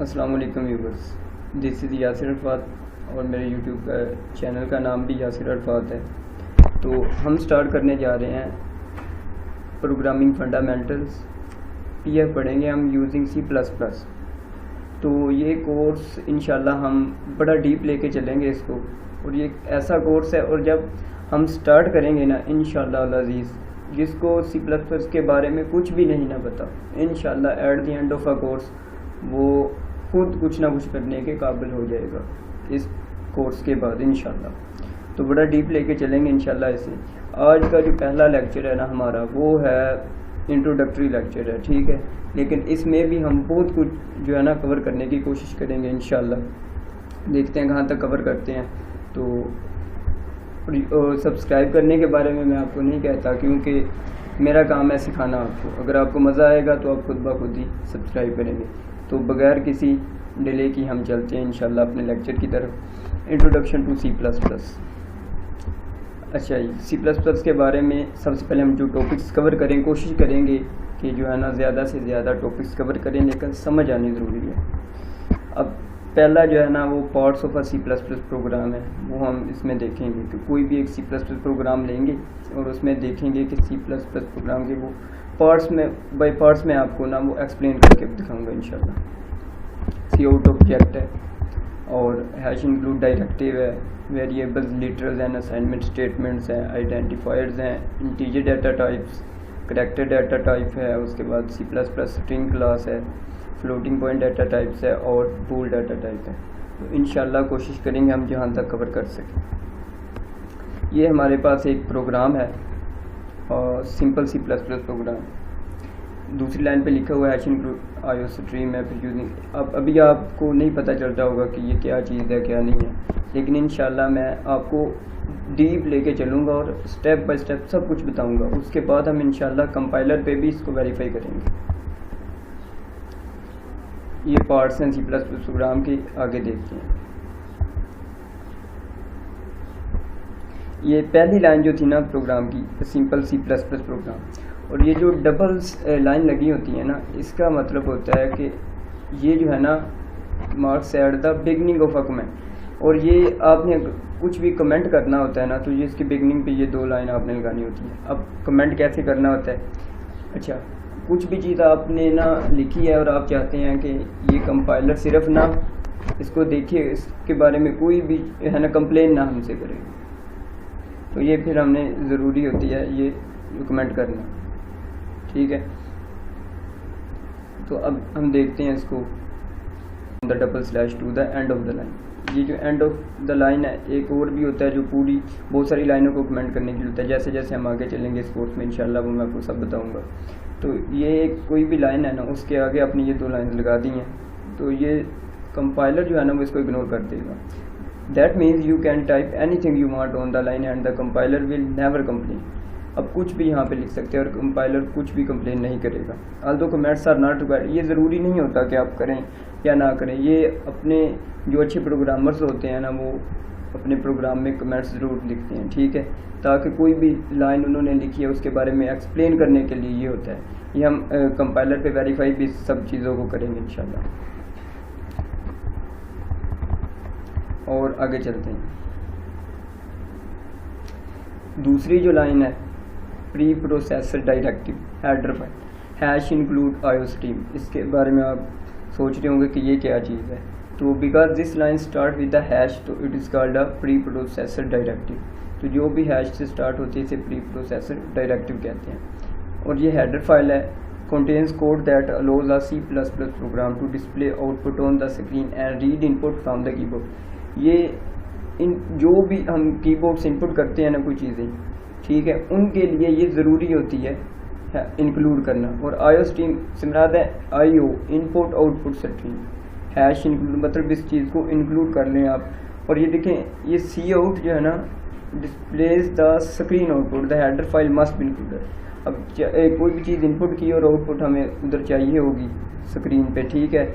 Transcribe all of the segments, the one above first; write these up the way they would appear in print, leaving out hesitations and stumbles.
अस्सलाम वालेकुम viewers, this is Yasir Arfat और मेरे यूट्यूब का चैनल का नाम भी यासिर अरफात है। तो हम स्टार्ट करने जा रहे हैं प्रोग्रामिंग फंडामेंटल्स। पीएफ पढ़ेंगे हम यूजिंग C++। तो ये कोर्स इंशाल्लाह हम बड़ा डीप लेके चलेंगे इसको, और ये ऐसा कोर्स है और जब हम स्टार्ट करेंगे ना इंशाल्लाह अज़ीज़, जिसको C++ के बारे में कुछ भी नहीं ना पता, इंशाल्लाह at the end of a course वो खुद कुछ ना कुछ करने के काबिल हो जाएगा इस कोर्स के बाद इंशाल्लाह। तो बड़ा डीप लेके चलेंगे इंशाल्लाह इसे। आज का जो पहला लेक्चर है ना हमारा, वो है इंट्रोडक्टरी लेक्चर है, ठीक है। लेकिन इसमें भी हम बहुत कुछ जो है ना कवर करने की कोशिश करेंगे इंशाल्लाह। देखते हैं कहाँ तक कवर करते हैं। तो सब्सक्राइब करने के बारे में मैं आपको नहीं कहता, क्योंकि मेरा काम है सिखाना आपको। अगर आपको मज़ा आएगा तो आप खुद ब खुद ही सब्सक्राइब करेंगे। तो बगैर किसी डिले की हम चलते हैं इंशाल्लाह अपने लेक्चर की तरफ। Introduction to C++। अच्छा जी, C++ के बारे में सबसे पहले हम जो टॉपिक्स कवर करें, कोशिश करेंगे कि जो है ना ज़्यादा से ज़्यादा टॉपिक्स कवर करें, लेकिन समझ आनी ज़रूरी है। अब पहला जो है ना वो parts of a C++ program है, वो हम इसमें देखेंगे कि कोई भी एक C++ प्रोग्राम लेंगे और उसमें देखेंगे कि C++ प्रोग्राम के वो पार्ट्स में बाय पार्ट्स में आपको ना वो एक्सप्लेन करके दिखाऊंगा इंशाल्लाह। काउट ऑब्जेक्ट है और हैश इंक्लूड डायरेक्टिव है, variables, literals and assignment statements हैं, आइडेंटिफायर्स हैं, integer data types, character data type है, उसके बाद C++ स्ट्रिंग क्लास है, फ्लोटिंग पॉइंट डाटा टाइप्स है और बूल डाटा टाइप है। तो इंशाल्लाह कोशिश करेंगे हम जहाँ तक कवर कर सकें। ये हमारे पास एक प्रोग्राम है और सिंपल C++ प्रोग्राम। दूसरी लाइन पे लिखा हुआ है हैश इंक्लूड आईओ स्ट्रीम है फिर यूजिंग। अब अभी आपको नहीं पता चल रहा होगा कि ये क्या चीज़ है क्या नहीं है, लेकिन इंशाल्लाह मैं आपको डीप लेके चलूँगा और स्टेप बाय स्टेप सब कुछ बताऊँगा। उसके बाद हम इंशाल्लाह कंपाइलर पे भी इसको वेरीफाई करेंगे। ये पार्ट्स हैं C++ प्रोग्राम के, आगे देखते हैं। ये पहली लाइन जो थी ना प्रोग्राम की, सिंपल C++ प्रोग्राम, और ये जो डबल लाइन लगी होती है ना, इसका मतलब होता है कि ये जो है ना marks at the beginning of a comment. और ये आपने कुछ भी कमेंट करना होता है ना, तो ये इसकी बिगनिंग पे ये दो लाइन आपने लगानी होती है। अब कमेंट कैसे करना होता है? अच्छा, कुछ भी चीज़ आपने ना लिखी है और आप चाहते हैं कि ये कंपाइलर सिर्फ ना इसको देखिए, इसके बारे में कोई भी है ना कंप्लेन ना हमसे करे, तो ये फिर हमने ज़रूरी होती है ये कमेंट करना, ठीक है। तो अब हम देखते हैं इसको, the double slash to the end of the line. ये जो एंड ऑफ द लाइन है, एक और भी होता है जो पूरी बहुत सारी लाइनों को कमेंट करने के लिए होता है। जैसे जैसे हम आगे चलेंगे इस कोर्स में इंशाल्लाह वो मैं आपको सब बताऊंगा। तो ये कोई भी लाइन है ना, उसके आगे अपनी ये दो लाइन लगा दी हैं, तो ये कंपाइलर जो है ना वो इसको इग्नोर कर देगा। That means you can type anything you want on the line and the compiler will never complain. अब कुछ भी यहाँ पे लिख सकते हैं और कंपाइलर कुछ भी कंप्लेन नहीं करेगा। Although comments are not required, ये ज़रूरी नहीं होता कि आप करें या ना करें। ये अपने जो अच्छे प्रोग्रामर्स होते हैं ना, वो अपने प्रोग्राम में कमेंट्स ज़रूर लिखते हैं, ठीक है, ताकि कोई भी लाइन उन्होंने लिखी है उसके बारे में एक्सप्लेन करने के लिए ये होता है। ये हम कंपाइलर पे वेरीफाई भी सब चीज़ों को करेंगे इंशाल्लाह। और आगे चलते हैं। दूसरी जो लाइन है, pre processor directive header file hash include IO stream, इसके बारे में आप सोच रहे होंगे कि ये क्या चीज़ है। तो because this line start with the hash, तो it is called a preprocessor directive. तो जो भी हैश से स्टार्ट होती है इसे प्री प्रोसेसर डायरेक्टिव कहते हैं। और ये हेडर फाइल है, contains code that allows a C++ program to display output on the screen and read input from the keyboard। ये इन जो भी हम कीबोर्ड से इनपुट करते हैं ना कोई चीज़ें, ठीक है, उनके लिए ये ज़रूरी होती है इंक्लूड करना। और आईओ स्ट्रीम से मुराद है IO input output stream. Hash include मतलब इस चीज़ को इंक्लूड कर लें आप। और ये देखें, ये सी आउट जो है ना displays the screen output, the header file must be included. अब कोई भी चीज़ इनपुट की और आउटपुट हमें उधर चाहिए होगी स्क्रीन पे, ठीक है,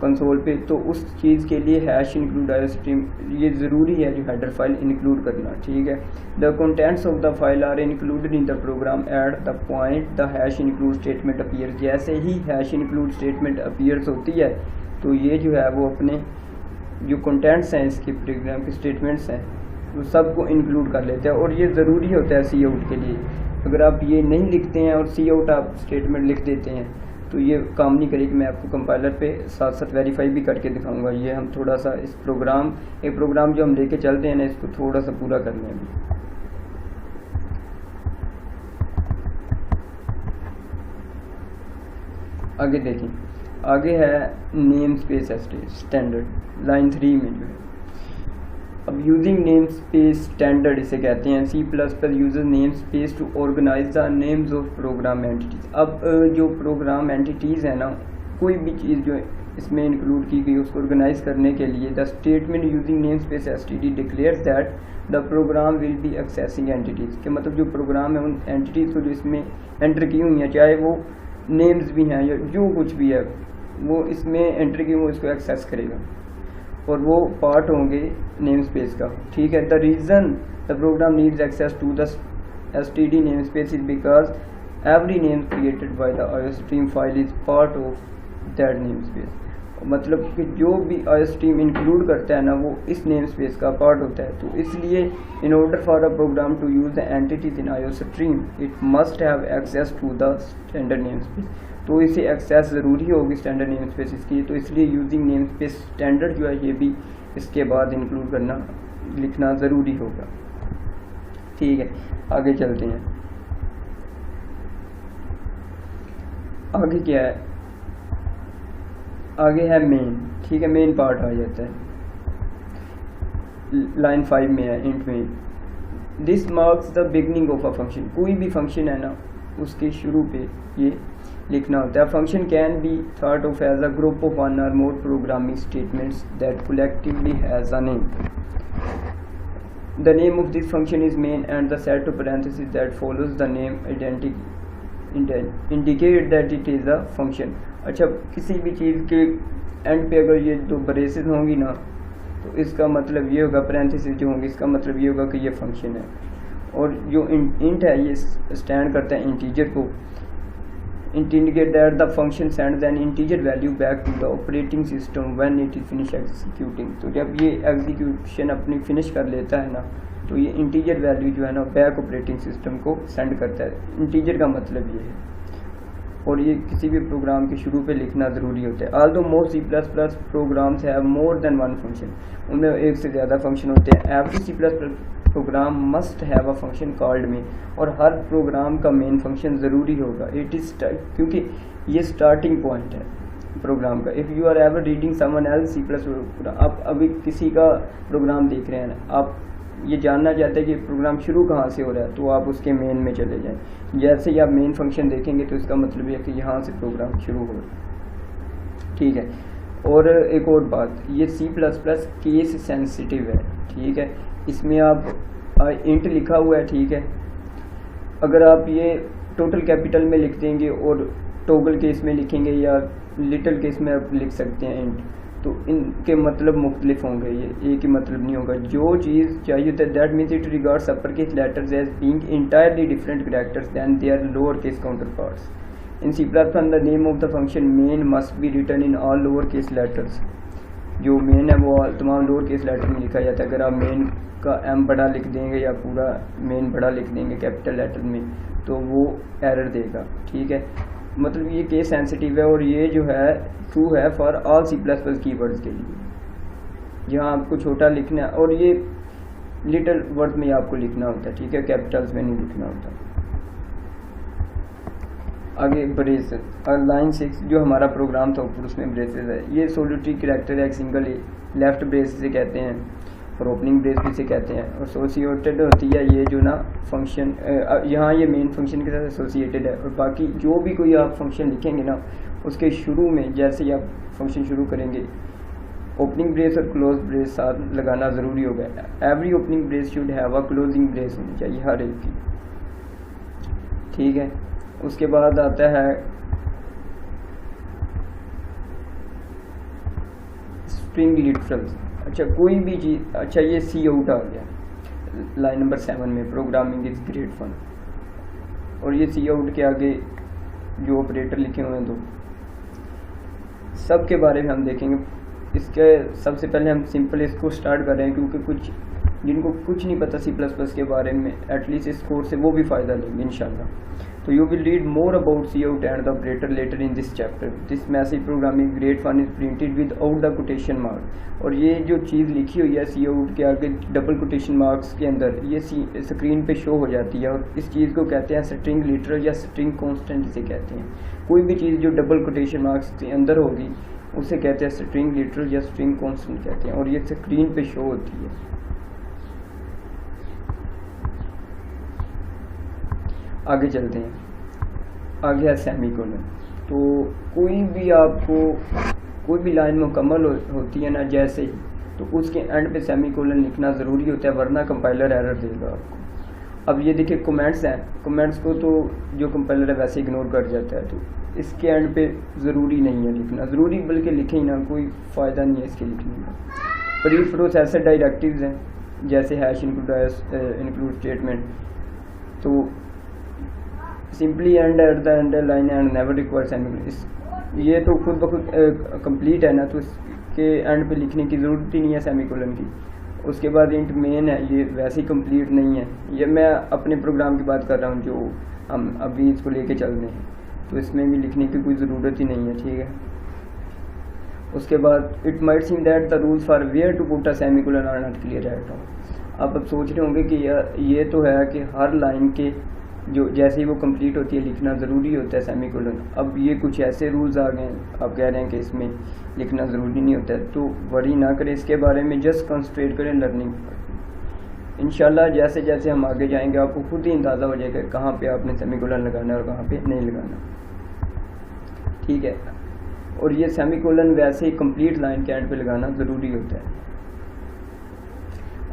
कंसोल पे, तो उस चीज़ के लिए हैश इंक्लूड आईओ स्ट्रीम ये ज़रूरी है जो हेडर फाइल इंक्लूड करना, ठीक है। The contents of the file are included in the program at the point the hash include statement appears. जैसे ही हैश इंक्लूड स्टेटमेंट अपीयर्स होती है तो ये जो है वो अपने जो कंटेंट्स हैं इसके प्रोग्राम के स्टेटमेंट्स हैं वो सबको इंक्लूड कर लेते हैं, और ये ज़रूरी होता है सी आउट के लिए। अगर आप ये नहीं लिखते हैं और सी आउट आप स्टेटमेंट लिख देते हैं तो ये काम नहीं करेगी। मैं आपको कंपाइलर पे साथ साथ वेरीफाई भी करके दिखाऊंगा। ये हम थोड़ा सा इस एक प्रोग्राम जो हम लेके चलते हैं ना, इसको थोड़ा सा पूरा कर लें अभी। आगे देखें, आगे है नेम स्पेस स्टैंडर्ड लाइन 3 में जो है। अब यूजिंग नेम स्पेस स्टैंडर्ड इसे कहते हैं। C++ uses name space to organise the names of program entities. अब जो प्रोग्राम एंटिटीज़ है ना, कोई भी चीज़ जो इसमें इंक्लूड की गई उसको ऑर्गेनाइज करने के लिए the statement using name space std declares that the program will be accessing entities के मतलब जो प्रोग्राम है उन एंटिटीज़ को जो इसमें एंटर की हुई हैं, चाहे वो नेम्स भी हैं या जो कुछ भी है, वो इसमें एंटर की वो इसको एक्सेस करेगा और वो पार्ट होंगे नेम स्पेस का। ठीक है, the reason the program needs access to the std name space is because every name created by the iostream file is part of that name space. मतलब कि जो भी iostream इंक्लूड करता है ना, वो इस नेम स्पेस का पार्ट होता है। तो इसलिए in order for a program to use the entities in iostream it must have access to the standard name space. तो इसे एक्सेस ज़रूरी होगी स्टैंडर्ड नेम स्पेस इसकी। तो इसलिए यूजिंग नेम स्पेस स्टैंडर्ड जो है ये भी इसके बाद इंक्लूड करना लिखना ज़रूरी होगा। ठीक है, आगे चलते हैं। आगे क्या है, आगे है मेन। ठीक है, मेन पार्ट आ जाता है, लाइन 5 में है इंट में। This marks the beginning of a function. कोई भी फंक्शन है ना, उसके शुरू पे ये लिखना होता है। Function can be thought of as a group of one or more programming statements that collectively has a name. The name of this function is main and the set of parenthesis that follows the name indicate that it is a function. अच्छा, किसी भी चीज़ के and पे अगर ये दो braces होंगी ना, तो इसका मतलब ये होगा, पैरेंथेसिस जो होंगी इसका मतलब ये होगा कि ये फंक्शन है। और जो इंट है ये स्टैंड करता है इंटीजर को। Indicate that the function sends an integer value back to the operating system when it is finish executing. तो जब ये एग्जीक्यूशन अपनी फिनिश कर लेता है ना, तो ये इंटीजर वैल्यू जो है ना बैक ऑपरेटिंग सिस्टम को सेंड करता है। इंटीजर का मतलब ये है, और ये किसी भी प्रोग्राम के शुरू पे लिखना ज़रूरी होता है। Although most C++ programs have more than one function, उनमें एक से ज़्यादा फंक्शन होते हैं। Every C++ program must have a function called main, और हर प्रोग्राम का मेन फंक्शन ज़रूरी होगा। इट इज़ क्योंकि ये स्टार्टिंग पॉइंट है प्रोग्राम का। If you are ever reading someone else C++, आप अभी किसी का प्रोग्राम देख रहे हैं, आप ये जानना चाहते हैं कि प्रोग्राम शुरू कहाँ से हो रहा है, तो आप उसके मेन में चले जाएं। जैसे ही आप मेन फंक्शन देखेंगे तो इसका मतलब ये है कि यहाँ से प्रोग्राम शुरू हो रहा है। ठीक है, और एक और बात, ये C++ केस सेंसिटिव है। ठीक है, इसमें आप इंट लिखा हुआ है। ठीक है, अगर आप ये टोटल कैपिटल में लिख देंगे और टॉगल केस में लिखेंगे या लिटिल केस में आप लिख सकते हैं इंट, तो इनके मतलब मुख्तलिफ होंगे, ये एक ही मतलब नहीं होगा। जो चीज़ चाहिए होता है that means it regards upper case letters as being entirely different characters than their lower case counter parts. In C++ the name of the function main must be written in all lower case letters. जो main है वो तमाम lower case letter में लिखा जाता है। अगर आप मेन का M बड़ा लिख देंगे या पूरा मेन बड़ा लिख देंगे कैपिटल लेटर में, तो वो एरर देगा। ठीक है, मतलब ये केस सेंसिटिव है, और ये जो है ट्रू है फॉर ऑल C++ कीवर्ड्स के लिए, जहाँ आपको छोटा लिखना है, और ये लिटिल वर्ड में आपको लिखना होता है। ठीक है, कैपिटल्स में नहीं लिखना होता। आगे ब्रेसेस, और लाइन 6 जो हमारा प्रोग्राम था ऊपर उसमें ब्रेसेस है। ये सोलिटरी कैरेक्टर है, एक सिंगल लेफ्ट ब्रेस से कहते हैं और ओपनिंग ब्रेस भी से कहते हैं। और एसोसिएटेड होती है ये जो ना फंक्शन, यहाँ ये मेन फंक्शन के साथ एसोसिएटेड है। और बाकी जो भी कोई आप फंक्शन लिखेंगे ना, उसके शुरू में जैसे ही आप फंक्शन शुरू करेंगे, ओपनिंग ब्रेस और क्लोज ब्रेस साथ लगाना ज़रूरी होगा। Every opening brace should have a closing brace होनी चाहिए हर एक की। ठीक है, उसके बाद आता है स्ट्रिंग लिटरल्स। अच्छा, कोई भी चीज़, अच्छा ये सी आउट आ गया लाइन नंबर 7 में, प्रोग्रामिंग इज ग्रेट फन। और ये सी आउट के आगे जो ऑपरेटर लिखे हुए हैं, तो सब के बारे में हम देखेंगे। इसके सबसे पहले हम सिंपल इसको स्टार्ट कर रहे हैं, क्योंकि कुछ जिनको कुछ नहीं पता C++ के बारे में, एटलीस्ट इस कोर्स से वो भी फ़ायदा लेंगे इंशाल्लाह। तो you will read more about cout and the operator later in this chapter. This message programming grade 1 is printed without the quotation mark। और ये जो चीज़ लिखी हुई है cout के आगे डबल कोटेशन मार्क्स के अंदर, ये स्क्रीन पे शो हो जाती है। और इस चीज़ को कहते हैं स्ट्रिंग लिटरल या स्ट्रिंग कांस्टेंट इसे कहते हैं। कोई भी चीज़ जो डबल कोटेशन मार्क्स के अंदर होगी उसे कहते हैं स्ट्रिंग लिटरल या स्ट्रिंग कांस्टेंट कहते हैं, और ये स्क्रीन पे शो होती है। आगे चलते हैं। आगे है सेमीकोलन। तो कोई भी आपको कोई भी लाइन मुकम्मल होती है ना जैसे ही, तो उसके एंड पे सेमीकोलन लिखना ज़रूरी होता है, वरना कंपाइलर एरर देगा आपको। अब ये देखिए कमेंट्स हैं, कमेंट्स को तो जो कंपाइलर है वैसे इग्नोर कर जाता है, तो इसके एंड पे ज़रूरी नहीं है लिखना, ज़रूरी बल्कि लिखें ही ना, कोई फ़ायदा नहीं है इसके लिखने में। प्री प्रोसेसर डायरेक्टिव्स हैं जैसे हैश इंक्लूड स्टेटमेंट, तो simply and at the end line and never require semicolon, ये तो खुद ब खुद कंप्लीट है ना, तो इसके एंड पे लिखने की ज़रूरत ही नहीं है सेमीकोलन की। उसके बाद इंट मेन है, ये वैसे ही कंप्लीट नहीं है। ये मैं अपने प्रोग्राम की बात कर रहा हूँ जो हम अभी इसको लेके चल रहे हैं, तो इसमें भी लिखने की कोई ज़रूरत ही नहीं है, ठीक है। उसके बाद it might seem that the rules for where to put a semicolon are not clear at all. अब सोच रहे होंगे कि ये तो है कि हर लाइन के जो जैसे ही वो कंप्लीट होती है लिखना ज़रूरी होता है सेमीकोलन। अब ये कुछ ऐसे रूल्स आ गए हैं, आप कह रहे हैं कि इसमें लिखना ज़रूरी नहीं होता है, तो वरी ना करें इसके बारे में, जस्ट कंसंट्रेट करें लर्निंग पर। इंशाल्लाह जैसे जैसे हम आगे जाएंगे आपको खुद ही अंदाज़ा हो जाएगा कहाँ पे आपने सेमीकोलन लगाना है और कहाँ पे नहीं लगाना, ठीक है। और ये सेमीकोलन वैसे ही कंप्लीट लाइन के एंड पे लगाना ज़रूरी होता है।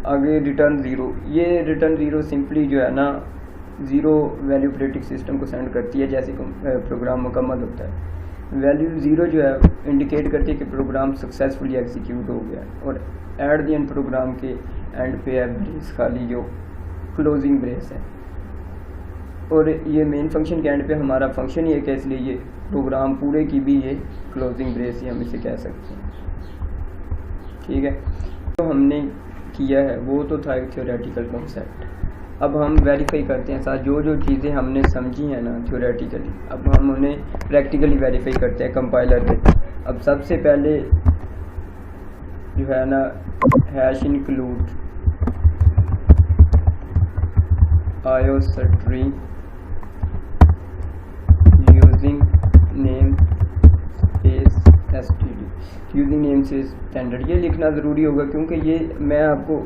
आगे रिटर्न ज़ीरो, ये रिटर्न ज़ीरो सिंपली जो है ना ज़ीरो वैल्यू ऑपरेटिंग सिस्टम को सेंड करती है जैसे प्रोग्राम मुकम्मल होता है। वैल्यू ज़ीरो जो है इंडिकेट करती है कि प्रोग्राम सक्सेसफुली एग्जीक्यूट हो गया, और एट द एंड प्रोग्राम के एंड पे है ब्रेस खाली जो क्लोजिंग ब्रेस है। और ये मेन फंक्शन के एंड पे हमारा फंक्शन ही है कि इसलिए ये प्रोग्राम पूरे की भी ये क्लोजिंग ब्रेस ही हम इसे कह सकते हैं, ठीक है। तो हमने किया है वो तो था एक थ्योरेटिकल कॉन्सेप्ट। अब हम वेरीफाई करते हैं साथ जो जो चीज़ें हमने समझी हैं ना थ्योरेटिकली, अब हम उन्हें प्रैक्टिकली वेरीफाई करते हैं कंपाइलर पे। अब सबसे पहले जो है ना हैश इंक्लूड आयो string using name space STD, using name space standard, ये लिखना ज़रूरी होगा, क्योंकि ये मैं आपको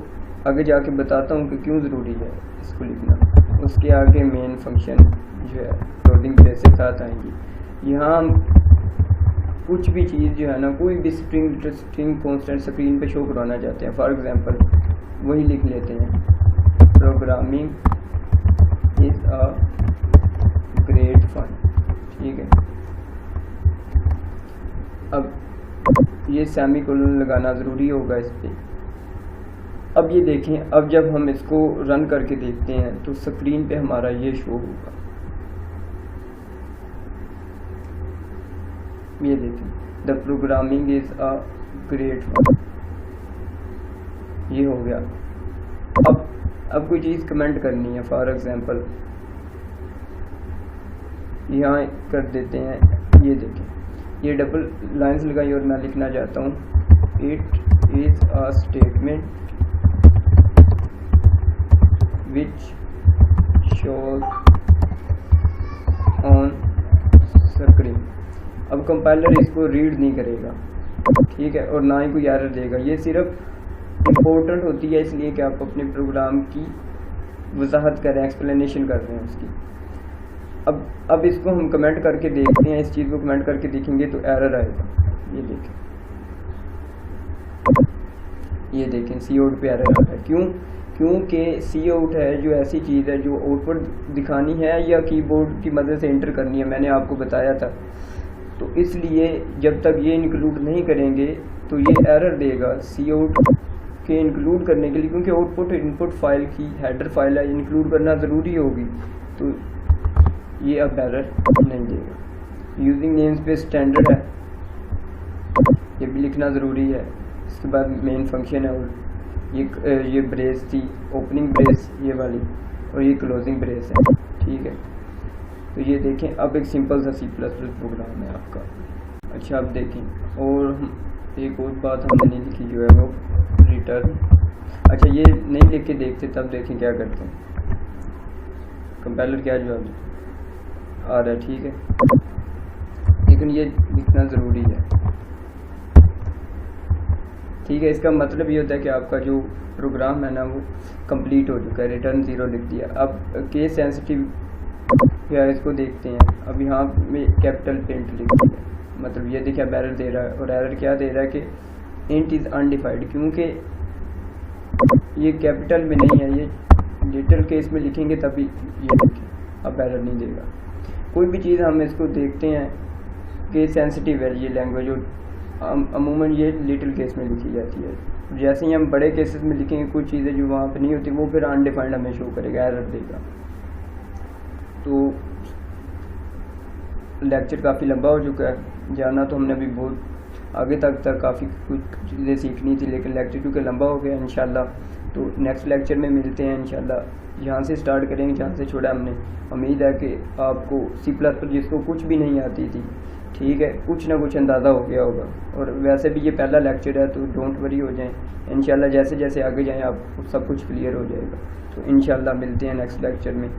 आगे जाके बताता हूँ कि क्यों ज़रूरी है इसको लिखना। उसके आगे मेन फंक्शन जो है क्लोजिंग ब्रेस के साथ आएंगी। यहाँ हम कुछ भी चीज़ जो है ना, कोई भी स्ट्रिंग कांस्टेंट स्क्रीन पे शो करवाना चाहते हैं, फॉर एग्जांपल वही लिख लेते हैं, programming is a great fun, ठीक है। अब ये सेमीकोलन लगाना ज़रूरी होगा इस पर। अब ये देखें, अब जब हम इसको रन करके देखते हैं तो स्क्रीन पे हमारा ये शो होगा, ये देखें the programming is a great fun, ये हो गया। अब कोई चीज़ कमेंट करनी है, फॉर एग्जांपल यहाँ कर देते हैं, ये देखें ये डबल लाइंस लगाई और मैं लिखना चाहता हूँ it is a statement which shows on screen। अब कंपाइलर इसको रीड नहीं करेगा, ठीक है, और ना ही कोई एरर देगा। ये सिर्फ इम्पोर्टेंट होती है इसलिए कि आप अपने प्रोग्राम की वजाहत कर रहे हैं, एक्सप्लेनेशन कर रहे हैं उसकी। अब इसको हम कमेंट करके देखते हैं, इस चीज़ को कमेंट करके देखेंगे तो एरर आएगा। ये देखें cout पे एरर आ रहा है, क्योंकि cout है जो ऐसी चीज़ है जो आउटपुट दिखानी है या कीबोर्ड की मदद से एंटर करनी है, मैंने आपको बताया था। तो इसलिए जब तक ये इंक्लूड नहीं करेंगे तो ये एरर देगा cout के इंक्लूड करने के लिए, क्योंकि आउटपुट इनपुट फाइल की हेडर फाइल है, इंक्लूड करना ज़रूरी होगी, तो ये अब एरर नहीं देगा। यूजिंग नेम स्पेस स्टैंडर्ड है, ये भी लिखना ज़रूरी है। इसके बाद मेन फंक्शन है, और ये ब्रेस थी, ओपनिंग ब्रेस ये वाली, और ये क्लोजिंग ब्रेस है, ठीक है। तो ये देखें, अब एक सिंपल सा C++ प्रोग्राम है आपका। अच्छा, अब देखें, और एक और बात हमने नहीं लिखी जो है वो रिटर्न। अच्छा, ये नहीं लिख के देखते, तब देखें क्या करते हैं। कंपाइलर क्या जवाब आ रहा है, ठीक है, लेकिन ये लिखना ज़रूरी है, ठीक है। इसका मतलब ये होता है कि आपका जो प्रोग्राम है ना वो कंप्लीट हो चुका है, रिटर्न 0 लिख दिया। अब केस सेंसिटिव या इसको देखते हैं। अब यहाँ में कैपिटल प्रिंट लिख दिया, मतलब ये देखिए अब एरर दे रहा है, और एरर क्या दे रहा है कि इंट इज़ अनडिफाइंड, क्योंकि ये कैपिटल में नहीं है, ये लिटिल केस में लिखेंगे तभी ये लिखें, अब एरर नहीं देगा। कोई भी चीज़ हम इसको देखते हैं, केस सेंसिटिव है ये लैंग्वेज, और अमूमन ये लिटिल केस में लिखी जाती है। जैसे ही हम बड़े केसेस में लिखेंगे कुछ चीज़ें जो वहाँ पे नहीं होती वो फिर अनडिफाइंड हमें शो करेगा, एरर देगा। तो लेक्चर काफ़ी लंबा हो चुका है, जाना तो हमने अभी बहुत आगे तक काफ़ी कुछ चीज़ें सीखनी थी, लेकिन लेक्चर क्योंकि लंबा हो गया इंशाल्लाह, तो नेक्स्ट लेक्चर में मिलते हैं इंशाल्लाह। यहाँ से स्टार्ट करेंगे जहाँ से छोड़ा हमने। उम्मीद है कि आपको C++ जिसको कुछ भी नहीं आती थी, ठीक है, कुछ ना कुछ अंदाज़ा हो गया होगा। और वैसे भी ये पहला लेक्चर है, तो डोंट वरी हो जाएं, इंशाल्लाह जैसे जैसे आगे जाएं आपको सब कुछ क्लियर हो जाएगा। तो इंशाल्लाह मिलते हैं नेक्स्ट लेक्चर में।